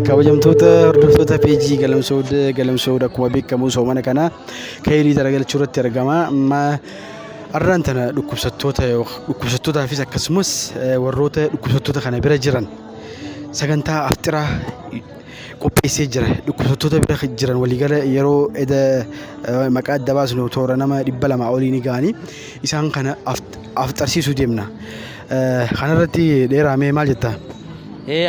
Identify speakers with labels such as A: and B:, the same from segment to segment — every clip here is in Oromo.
A: kabajamtoota hordoftoota peejii galamsoodha akkuma beekamu soomana kana kaayilii daragalchuu irratti argama. Arraan tana dhukkubsattootaafis akkasumas warroota dhukkubsattoota kana bira jiran sagantaa afxiraa qopheessee jira. Dhukkubsattoota bira jiran waliigala yeroo maqaa adda baasnu toora nama 200 olii ni ga'anii isaan kana afxarsiisuu deemna. Kanarratti dheeramee maal jettaa?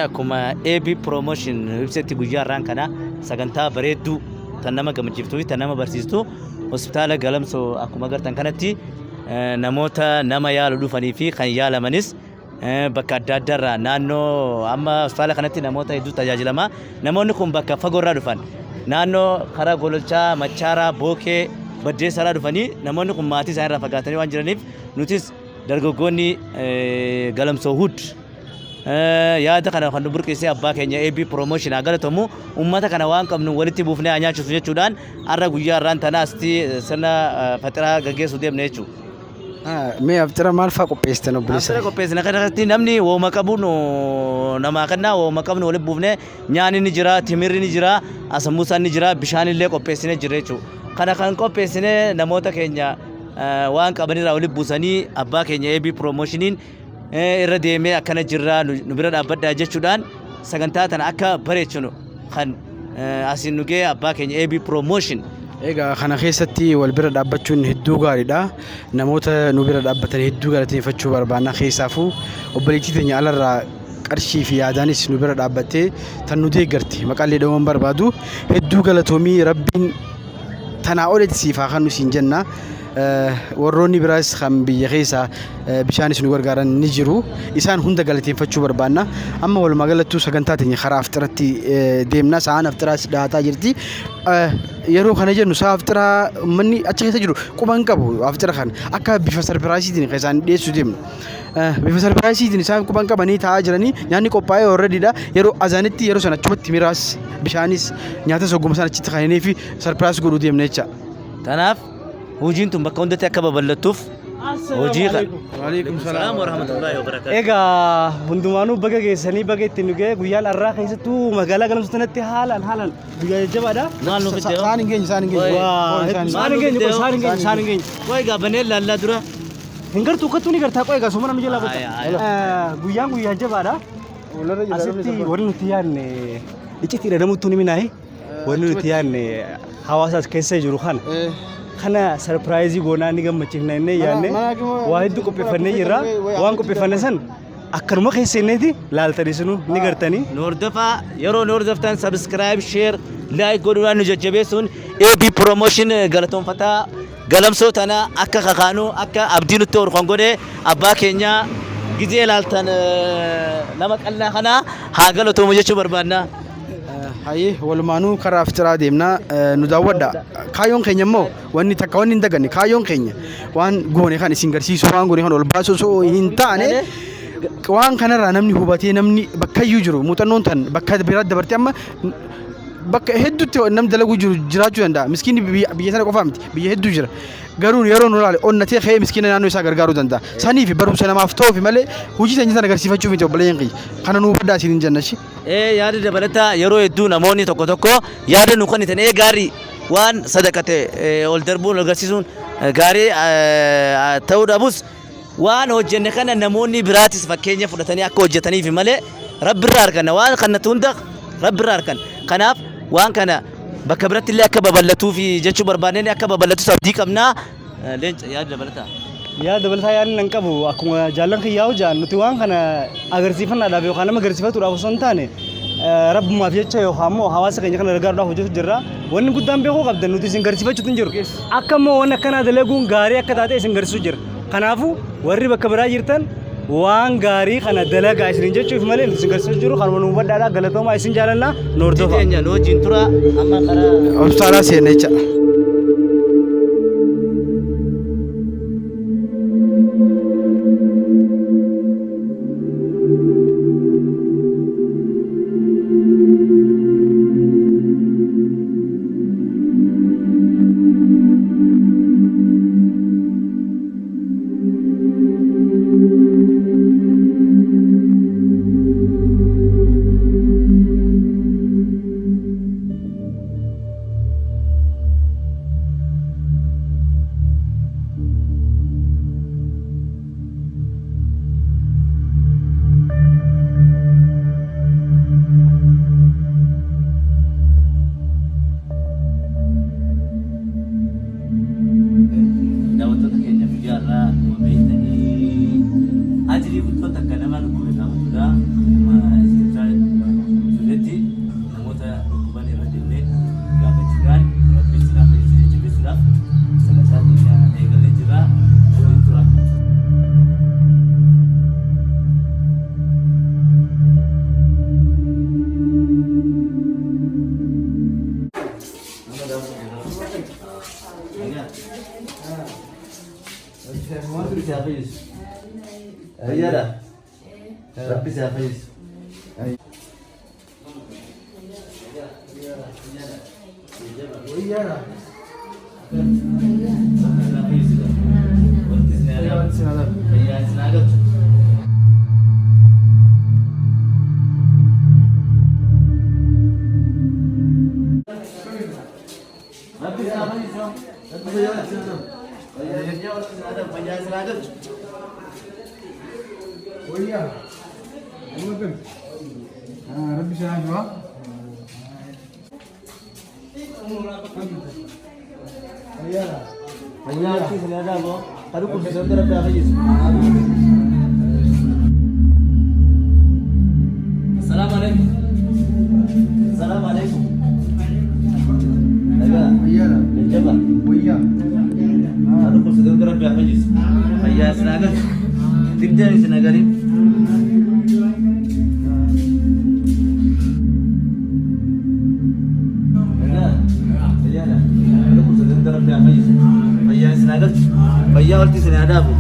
B: Akkuma AB promotion website guyyaa irraan kana sagantaa bareedduu tan nama gammachiiftuu fi tan nama barsiistu hospitaala Galamsoo akkuma agartan kanatti namoota nama yaalu dhufanii fi kan yaalamanis bakka adda addaarraa naannoo amma hospitaala kanatti namoota hedduu tajaajilama. Namoonni kun bakka fagoorraa dhufan naannoo karaa Gololchaa, Machaaraa, Bookee, Baddeessaraa dhufanii namoonni kun maatii isaaniirraa fagaatanii waan jiraniif nutis dargaggoonni Galamsoo Hood yaada kana kan burqisee abbaa keenya AB promotion agaratamu ummata kana waan qabnu walitti buufnee anyaachuuf jechuudhaan arra guyyaa irraan tanaasti sirna fatiraa gaggeessuu deemne jechuudha.
A: Mee aftira maal fa'aa qopheessitan obboleessa?
B: Aftira qopheessina kanatti namni wooma qabuun namaa kennaa wooma qabnu walitti buufnee nyaanni ni jira, timirri ni jira, asambuusaan ni jira, bishaan illee qopheessinee jira jechuudha. Kana kan qopheessinee namoota keenya waan qabanirraa walitti buusanii abbaa keenya AB promotioniin irra deemee akkana jirra nu bira dhaabbadhaa jechuudhaan sagantaa tana akka bareechinu kan asiin nugee abbaa keenya AB promotion.
A: Egaa kana keessatti wal bira dhaabbachuun hedduu gaariidha. Namoota nu bira dhaabbatan hedduu galateeffachuu barbaanna. Keessaafuu obboleettii teenya alarraa qarshii fi yaadaanis nu bira dhaabbattee tan nu deeggarti maqaallee dhawwan barbaadu hedduu galatoomii rabbiin tanaa olitti siif haa kennu siin jenna. Warroonni biraas kan biyya keessa bishaanis nu gargaaran ni jiru. Isaan hunda galateeffachuu barbaanna. Amma walumaa galattuu sagantaa teenya karaa afxiratti deemna. Sa'aan aftiraas dhaataa jirti. Yeroo kana jennu sa'a aftiraa manni achi keessa jiru quban qabu aftira kana akka bifa sarpiraayisiitiin keessaan dhiyeessuu deemnu. Bifa sarpiraayisiitiin isaan quban qabanii taa'aa jiranii nyaanni qophaa'ee alreadyidha. Yeroo azaanitti yeroo sana achumatti miraas bishaanis nyaata soggoma sana achitti kaa'anii fi sarpiraayis godhuu deemna jecha.
B: Tanaaf hojiin tun bakka hundatti akka babal'attuuf hojii kan.
A: Waalaikum salaam
B: wa rahmatullahi wa barakatuh.
C: Egaa hundumaanuu baga geessanii baga ittiin dhugee guyyaan har'aa keessattuu magaalaa Galamsootti haalaan guyyaa jajjabaadha.
B: Maal nu fidee?
A: Saan hin geenye.
C: Saan hin geenye.
B: Wayi gaabbanee laallaa dura.
C: Hin gartuu ukkattuu ni gartaa qo'eegaa sooma namni jalaa qotta. Guyyaan guyyaa jajjabaadha. Asitti warri nuti yaadne icciitiidha namoottu ni minaahe. Warri nuti yaadne hawaasaas keessa jiru kana sarpiraayizii goonaa ni gammachiifna innee yaadne waa hedduu qopheeffannee jirra. Waan qopheeffanne san akkanuma keessanneeti laaltanii sunu ni gartanii.
B: Nu hordofaa yeroo nu hordoftan subscribe, share, like godhuudhaan nu jajjabeessuun AB promotion galatoonfataa Galamsoo tana akka kakaanu akka abdii nutti horkan godhe abbaa keenya gizee laaltan nama qal'aa kana haa galatoomu jechuu barbaadna.
A: Haye walumaanuu karaa aftiraa deemna nu daawwadha. Kaayyoon keenya immoo wanni takka wanni hin daganne kaayyoon keenya waan goone kan isin garsiisu waan goone kan ol baasu osoo hin taane waan kanarraa namni hubatee namni bakka iyyuu jiru muuxannoon tan bakka biraatti dabartee amma bakka hedduutti namni dalaguu jiru jiraachuu danda'a. Miskiinni biyya sana qofaa miti biyya hedduu jira. Garuu yeroo nu ilaale onnatee ka'ee miskiina naannoo isaa gargaaruu danda'a. Saniif barumsa namaaf ta'uuf malee hojii teenya sana agarsiifachuuf miti obboleeyyan kiyya. Kana nuu baddaa isin hin jannashi.
B: Yaada dabalataa yeroo hedduu namoonni tokko yaada nu kennitan gaarii waan sadaqate ol darbuun agarsiisuun gaarii ta'uu dhabus waan hojjenne kana namoonni biraatis fakkeenya fudhatanii akka hojjetaniif malee rabbirraa arganna waan kanatti hunda rabbirraa argan. Kanaaf waan kana bakka biratti illee akka babal'atuu fi jechuu barbaadneen akka babal'atus abdii qabnaa. Leenca yaada dabalataa.
C: Yaada dabalataa yaadni nan qabu akkuma jaallan kiyyaa hojjaan nuti waan kana agarsiifannaadhaaf yookaan nama agarsiifatuudhaaf osoo hin taane rabbumaaf jecha yookaan immoo hawaasa keenya kana gargaaruudhaaf hojjetu jirra. Wanni guddaan beekuu qabdan nuti isin garsiifachuutu hin jiru. Akka immoo wanni akkanaa dalaguun gaarii akka taate isin garsiisuu jira. Kanaafuu warri bakka biraa jirtan waan gaarii kana dalagaa isin jechuuf malee isin garsiisuu jiru kan wanuma badhaadhaa galatoomaa isin jaalannaa noordofa.
B: Teenya loojiin tura amma karaa
A: hospitaalaa seenne jecha.
B: Rabbi si hafayis.
A: ربي ساعدها
B: السلام عليكم. السلام عليكم.
A: ويانا
B: الجبل.
A: ويا
B: هذا كل سيدنا ربي حفيظ. هيا سناقل. تبدأ سناقل. भैया और तीसरे आधा वो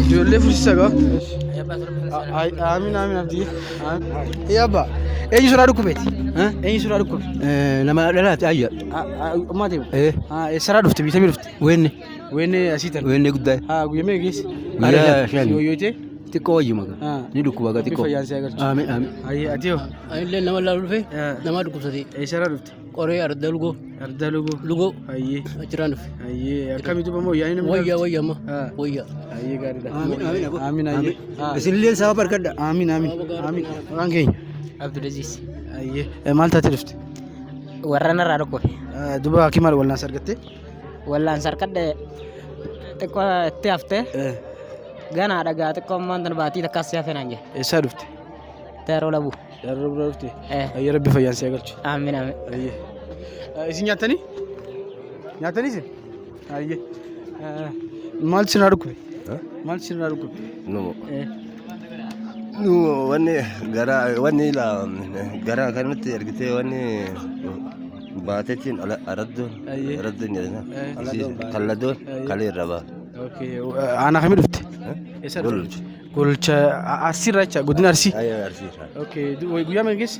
A: جولي فرسا آمين آمين عبدي يا أبا أي سورة ركوبتي ها أي سورة ركوب
C: لما لا تأجل
A: ما تبي
C: إيه
A: سورة رفت بيتمي رفت
C: وين
A: وين أسيتن
C: وين قداي
A: قيمة جيس
C: يا شاني
A: يوتي
C: تكو يجي مكان ندوك بقى تكو
A: بفيان سيأكل
C: آمين آمين
A: أي أتيو
D: أي لا نما لا رفي نما ركوب سدي
A: أي سورة رفت
D: قرية أردلوجو
A: أردلوجو
D: لوجو
A: أيه
D: أجران في
A: أيه كم يتوب مو يعني
D: ويا ما ويا
A: أيه قاري
C: آمين آمين أبو
A: آمين أيه
C: بس اللي سوا بركة
A: آمين آمين آمين وانكين
D: عبد العزيز
A: أيه مال تتلفت
D: ورنا راركو
A: دوبا كمال ولا نصر قتة
D: ولا أنصار كده تكو تيافته غانا دغا تكو مانتن باتي تكاسيا فنانجه
A: إيش رفت
D: تيرو لابو
A: يا رب رفت يا ربي فيان سيأكل
D: آمين آمين
A: أيه إيش نياتني نياتني سين أيه مال سناركو مال سناركو
C: نو واني غرا واني لا غرا كانت يرجتي واني
E: baatetiin araddoon
A: Ayyee.
E: araddoon jedhama
A: Eh.
E: kalladoon kalee irra baa
A: Okay. Aanaa kamii dhufte? Eessa dhufte?
E: gololcha
A: Golcha Arsii irraa jecha godina Arsii.
E: ayyaa arsiisa
A: Okay. Guyyaa meeqa geesse?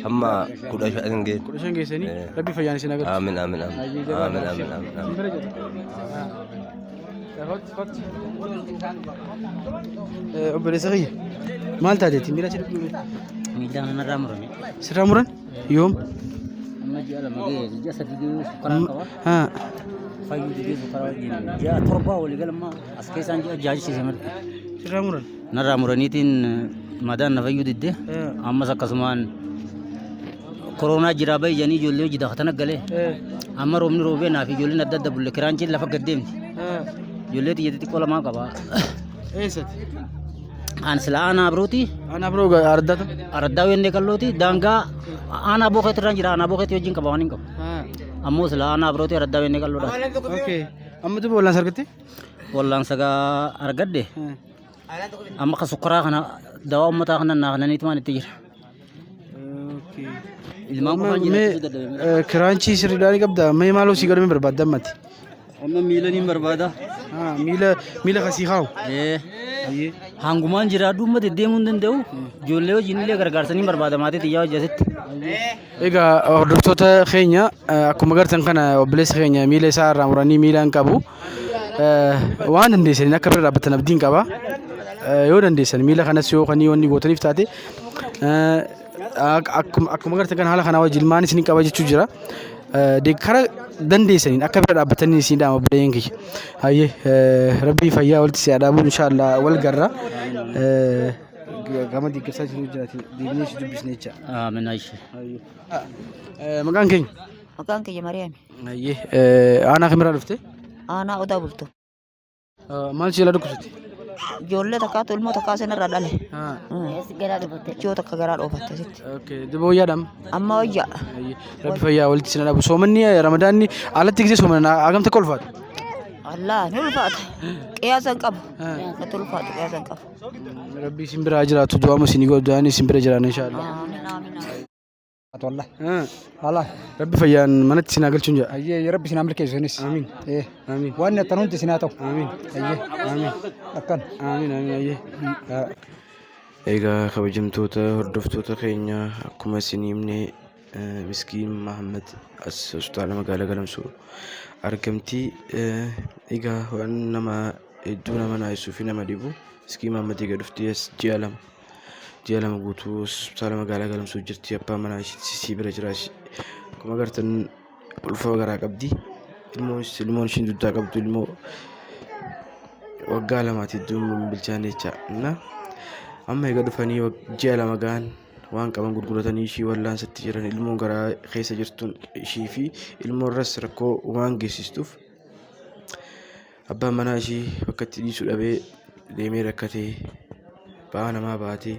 E: hamma 15 gee
A: 15 geessanii
E: Eh.
A: rabbi fayyaan isin agarsiisa.
E: aamin aamin aamin
A: Ayyee, jabaa
E: aamin
A: baashee.
E: aamin aamin
A: Sin bira jedhu. Obboleessa kiyya maal taateeti miira si dhuguu
D: Miidhaan narraa murame.
A: sirraa muran yoom?
D: Amma ji'a lama ga'e ji'a sadii ga'e sukkaraa qaba.
A: Haa.
D: Fayyuu didee sukkaraa wajjin ji'a torbaa walii galma as keessaan ji'a jaajisiise malee.
A: Sirraa muran.
D: Narraa muraniitiin madaan na fayyuu diddee ammas akkasumaan koronaa jiraa bahi jedhanii ijoollee hojii daakatan galee amma roobni roobee naaf ijoolleen adda adda bulle kiraanchiin lafa gaddeemti. Ijoollee xiyya xixiqqoo lamaa qaba.
A: Eessatti?
D: Aan sila aanaa birooti
A: Aanaa biroo ardaata.
D: araddaa wennee qallooti daangaa aanaa bookeetti irraan jira aanaa bookeetti wajjin qaba waan hin qabu. Ammoo sila aanaa birooti araddaa wennee qalloodha.
A: Okay. Amma duuba wallaan sargatte?
D: Wallaan sagaa argadde amma ka sukkaraa kana dawaa ummataa kana naa kananiitu waan itti jira.
A: Okay.
D: Ilmaan qofaan jiraachuu dadhabame.
A: Kiraanchii sirriidhaan qabda. Mee maaloo sii godhamee barbaadda ammatti?
D: Amma miila niin barbaada.
A: Miila kasii kaa'u. Ayyee.
D: Hangumaan jira duuma deddeemuu hin danda'u. Ijoollee hojiin illee gargaarsanii barbaada maatii xiyyaa hojjetetti.
A: Egaa hordoftoota keenya akkuma gartan kana obboleessa keenya miila isaa irraa muranii miila hin qabu. Waan dandeessaniin akka bira dhaabbatan abdiin qaba. Yoo dandeessan miila kanas yoo kan wanni gootaniif taate akkuma gartan kana haala kanaa wajjin ilmaan isin qaba jechuu jira. Kara dandeessaniin akka bira dhaabbatanii isin dhaama obboleeyyan kiyya. Hayyee rabbii fayyaa walitti si adaabu inshaallah wal garra. Gama deeggarsaa jiru jiraati deebinee si dubbisne jecha.
D: Amiin aishee.
A: Maqaan keenya?
F: Maqaan kiyya Mariyaami.
A: Hayyee aanaa kamirraa dhufte?
F: Aanaa odaa bultu.
A: Maal si jala dhukkubsate?
F: Ijoollee takkaatu ilmoo takkaa isinirra dhale. Ijoo takka garaa dhoofatte sitti.
A: Duba wayyaadhaam?
F: Amma wayyaa.
A: Rabbi fayyaa walitti si adaabu. Soomanni ramadaanni alatti gisee soomana hagam takka ulfaata?
F: Allah ni ulfaata. Qiyaasan qabu. Natti ulfaatu qiyaasan qabu.
A: Rabbi isin biraa jiraatu du'aamu isin godhaan isin bira jiraan inshaallah.
F: Amiin amiin.
C: والله والله
A: Rabbi fayyaan manatti isin galchuun jira.
C: يا ربي سنعمل كيف سنس
A: Amiin.
C: ايه
A: Amiin.
C: وانا تنونت سناتو
A: Amiin.
C: ايه
A: Amiin.
C: لكن
A: Amiin. Amiin. Egaa kabajamtoota hordoftoota keenya akkuma isin himne miskiin Mahammad as hospitaala magaalaa Galamsoo argamti. Egaa waan nama hedduu nama naasisuu fi nama dhibu miskiin Mahammad egaa dhuftee as ji'a lama guutuu hospitaala magaalaa Galamsoo jirti. Abbaan manaa ishii bira jira. Akkuma agartan ulfa garaa qabdi. Ilmoon ishiin duddaa qabdu ilmoo waggaa lamaati iddoo hin bilchaanne jecha. Amma egaa dhufanii ji'a lama gahan waan qaban gurguratanii ishii wallaansatti jiran ilmoo garaa keessa jirtuun ishii fi ilmoo irras rakkoo waan geessistuuf abbaan manaa ishii bakka itti dhiisuu dhabee deemee rakkatee ba'aa namaa baatee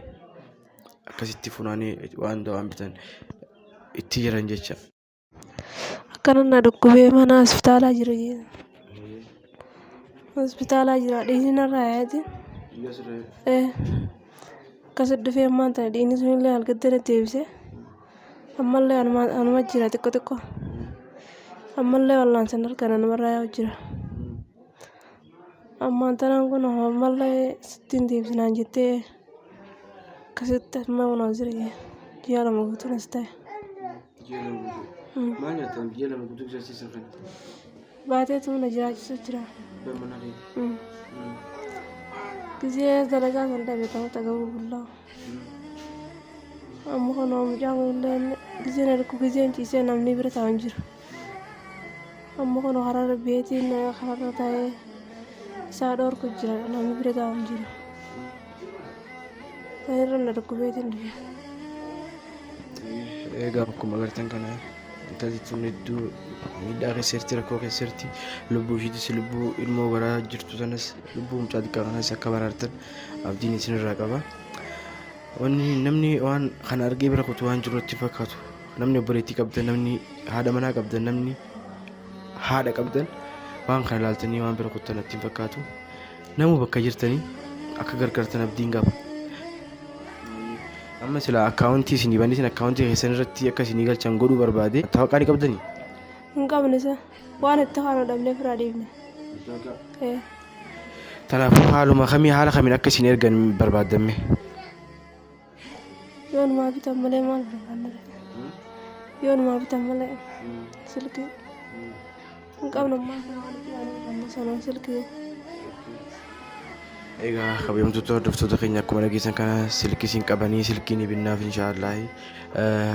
A: akkasitti funaanee waan dawaan bitan itti jiran jecha.
G: Akkanana dhukkubee mana hospitaalaa jira jechuudha. Hospitaalaa jira dhiisinarraa yaa'eeti. Akkasii dhufee ammaan tana dhiinni sunillee halkattee deebise. Ammallee anuma jira xiqqoo xiqqoo. Ammallee wallaansan harkaan namarraa yaa'u jira. Ammaan tanaan kun ammallee sittiin deebisinaan jettee akkasitti amma kunoo jira ji'a lama guutuun as ta'e.
A: Maal nyaatan biyya lama guutuu jiraachisa kan?
G: Baateetu na jiraachisa jira. Gisee dalagaa kan dhabe ta'uu ta'uu bullaa. Amma kunoo mucaan illee gisee na dhukku giseen ciisee namni bira taa'an jira. Amma kunoo hararra beetiin hararra taa'ee isaa dhoorku jira namni bira taa'an jira. Sanirra na dhukku beetiin dhufe.
A: Egaa akkuma agartan kana intalli hedduu miidhaa keessatti rakkoo keessatti lubbuu ishiitis lubbuu ilmoo garaa jirtu sanas lubbuu mucaa xiqqaa kanas akka baraartan abdiin isinirraa qaba. Wanni namni waan kana argee bira kutu waan jiru itti fakkaatu. Namni obboleettii qabdan, namni haadha manaa qabdan, namni haadha qabdan waan kana ilaaltanii waan bira kuttan itti fakkaatu. Namuu bakka jirtanii akka gargaartan abdiin qaba. Amma sila akkaawuntii isinii bandisin akkaawuntii keessan irratti akka isinii galchan godhuu barbaade mattaawaqaa ni qabdanii?
G: Hin qabne isa waan itti kaanu dhabnee firaa deemne.
A: Kanaafuu haala kamiin akka isin ergan barbaadamme?
G: Yoonumaa bitan malee maal barbaanna? Yoonumaa bitan malee silkii hin qabne maal barbaanna sanaan silkii.
A: Egaa kabajamtoota hordoftoota keenya akkuma dhageessan kana silkii isin qabanii silkii ni binnaaf inshaallah.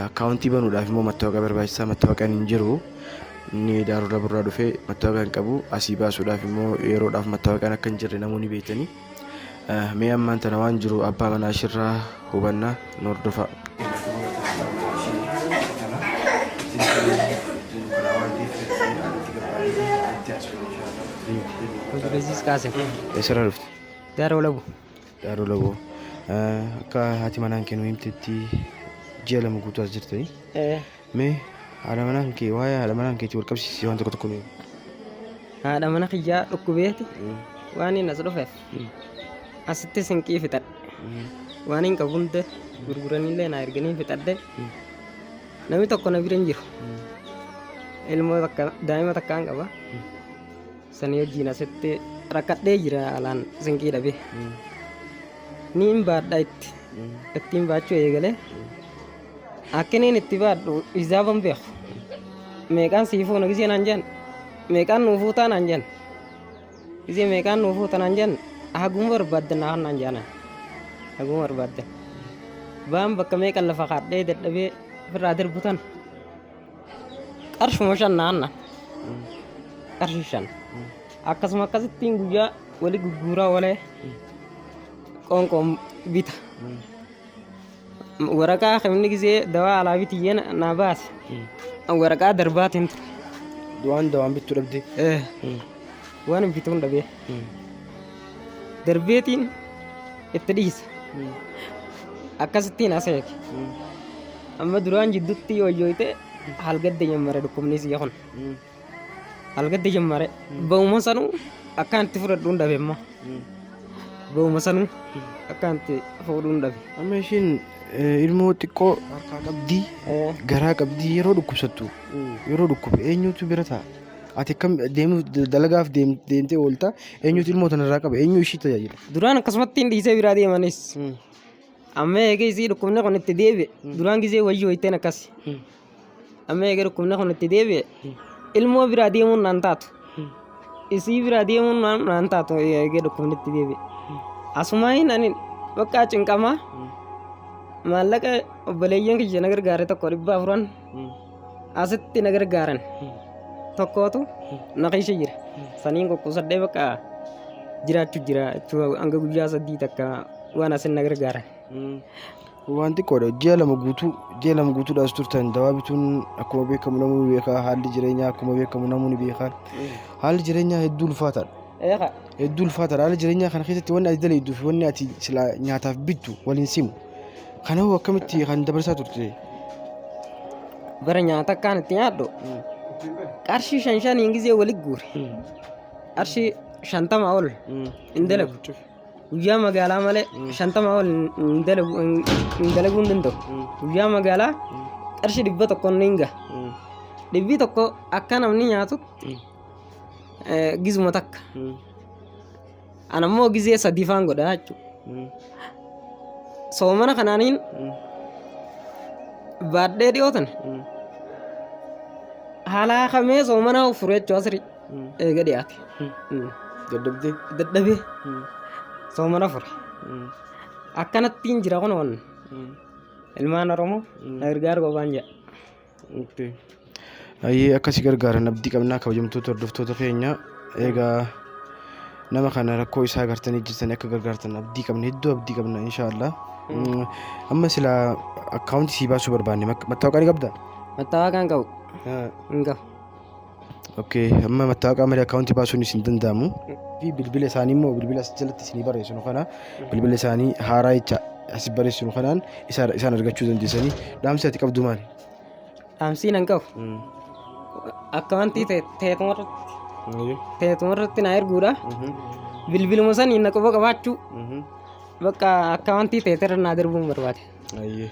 A: Akkaawuntii banuudhaaf immoo mattaawaqaa barbaachisaa mattaawaqaan hin jiru. Inni daaruu laburraa dhufee mattaawaqaa hin qabu asii baasuudhaaf immoo yeroodhaaf mattaawaqaan akka hin jirre namoonni beekanii. Mee ammaan tana waan jiru abbaa manaa ishirraa hubannaa nu hordofaa. Eessarraa dhufte?
H: Daaroo Laboo.
A: Daaroo Laboo. Akka haati manaan kee nu himtetti ji'a 2 guutuu as jirtanii. Mee haadha manaan kee waa'ee haadha manaan keetii wal qabsiisee waan tokko nu himi.
H: Haadha mana kiyyaa dhukkubeeti waan hin as dhufeef asitti sinqii fixadhe waan hin qabu hunda gurguranillee na erganii fixadhe namni tokko na bira hin jiru ilmoo takka daa'ima takkaan qaba sanii wajjin asitti rakkadhee jira alaan sinqii dhabee ni hin baadha ittiin baachuu eegalee akkiniin itti baadhu izaaban beeku meeqaan siifuu na gisee naan jedhan meeqaan nuufuu taanaan jedhan gisee meeqaan nuufuu taanaan jedhan haguma barbaaddan naan jedhan haguma barbaaddan baan bakka meeqan lafa kaadhee dadhabee ofirraa darbutan qarshuma 5 naanna qarshii 5 akkasuma akkasittiin guyyaa wali gurguraa walee qoonqoon bita waraqaa kamni gisee dawaa alaa bitiyyeen naa baase waraqaa darbaatiin ture
A: Dawaan bittuu dhabde?
H: waan bituun dhabee darbeetiin itti dhiisa akkasittiin aseeke amma duraan jidduutti yooyyoyte halgadde jammare dhukkubni siya kun halgadde jammare ba'uma sanuu akkaan itti fudhadhuun dhabe amma ba'uma sanuu akkaan itti fuudhuun dhabe.
A: Amma ishiin ilmoo xiqqoo harkaa qabdii garaa qabdii yeroo dhukkubsattu yeroo dhukkube eenyutu bira ta'a? Ati akkam deemuuf dalagaaf deemtee oolta eenyutu ilmoo tanarraa qaba eenyu ishii tajaajila?
H: Duraan akkasumatti hin dhiisee biraa deemanis amma eegee isii dhukkubni kun itti deebi'e duraan gisee wayyoo itteen akkas amma eegee dhukkubni kun itti deebi'e ilmoo biraa deemuun naan taatu isii biraa deemuun naan taatu eegee dhukkubni itti deebi'e asumaa hin ani bakka cinqamaa maallaqa obboleeyyan kiyya na gargaare tokko 400 asitti na gargaaran tokkootu naqiisha jira saniin qoqqosadhee bakka jiraachuu jira hanga guyyaa 3 takka waan asin na gargaaran.
A: Waan xiqqoodha ji'a 2 guutuudhaas turtan dawaa bituun akkuma beekamu namuu beekaa haalli jireenyaa akkuma beekamu namuu ni beekaa haalli jireenyaa hedduu ulfaataadha. Hedduu ulfaataadha haalli jireenyaa kana keessatti wanni ati dalayduu fi wanni ati sila nyaataaf bittu waliin simu. Kanaafuu akkamitti kan dabarsaa turte?
H: Bara nyaata akkaan itti nyaadhu qarshii 5 gisee walitti guure qarshii 50 ol hin dalagu guyyaa magaalaa malee 50 ol hin dalaguu hin danda'u guyyaa magaalaa qarshii 100 ni hinga 100 akka namni nyaatu gizuma takka anammoo gisee 3 faan godha jechuudha. Soomana kanaaniin baadhee dhiyootan haala kamee soomana furechuu asiri eega dhiyaate dadhabee soomana fure akkanattiin jira kun waan ilmaan Oromoo na gargaaru qofaan jedha.
A: Ayyee akkasii gargaaran abdii qabnaa kabajamtoota hordoftoota keenya eegaa nama kana rakkoo isaa gartanii jirtanii akka gargaartan abdii qabna hedduu abdii qabna inshaallah. Amma sila akkaawuntii sii baasuu barbaanne mattaawaqaa ni qabdaa?
H: Mattaawaqaa hin qabu. Hin qabu.
A: Okay, amma mattaawaqaa malee akkaawuntii baasuun isin danda'amu. Fi bilbila isaanii immoo bilbila as jalatti isinii barreessinu kana bilbila isaanii haaraa jecha asii barreessinu kanaan isaan argachuu dandeessanii dhaamsi ati qabdu maali?
H: Dhaamsiin hin qabu. Akkaawuntii teetumarratti na erguudha. Bilbiluma sanii na quba qabaachuu bakka akkaawuntii teeterra naa darbuun barbaade.
A: Ayyee.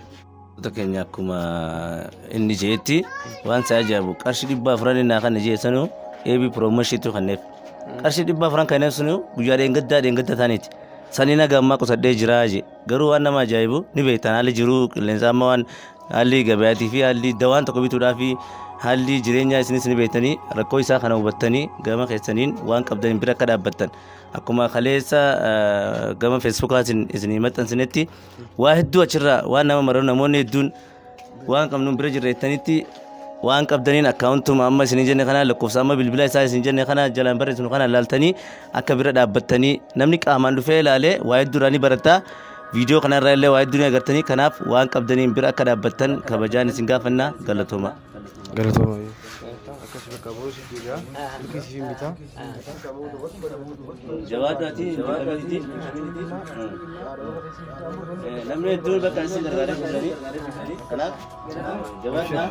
B: Keenya akkuma inni jeetti waan isa ajaa'ibu qarshii 400 naa kan jeessanu eebii piroomooshiitu kanneef qarshii 400 kanneen sunu guyyaa dheengaddaa taaniiti sanii naga ammaa qusadhee jiraa je garuu waan nama ajaa'ibu ni beektan haalli jiruu qilleensa amma waan haalli gabaatii fi haalli dawaan tokko bituudhaa fi haalli jireenyaa isinis ni beektanii rakkoo isaa kana hubattanii gama keessaniin waan qabdaniin bira akka dhaabbattan akkuma kaleessa gama feesbuukaatiin isinii maxxansinetti waa hedduu achirraa waan nama mararu namoonni hedduun waan qabnuun bira jirreettanitti waan qabdaniin akkaawuntuma amma isin jenne kana lakkoofsa amma bilbila isaa isin jenne kana jalaan barreessinu kana laaltanii akka bira dhaabbattanii namni qaamaan dhufee ilaalee waa hedduudhaan ni barataa viidiyoo kanarraa illee waa hedduu ni agartanii kanaaf waan qabdaniin bira akka dhaabbattan kabajaan isin gaafannaa galatooma.
A: Galatooma.
B: Jawaadaati namni hedduun bakka isin gargaaree fudhanii kanaaf jawaadhaa.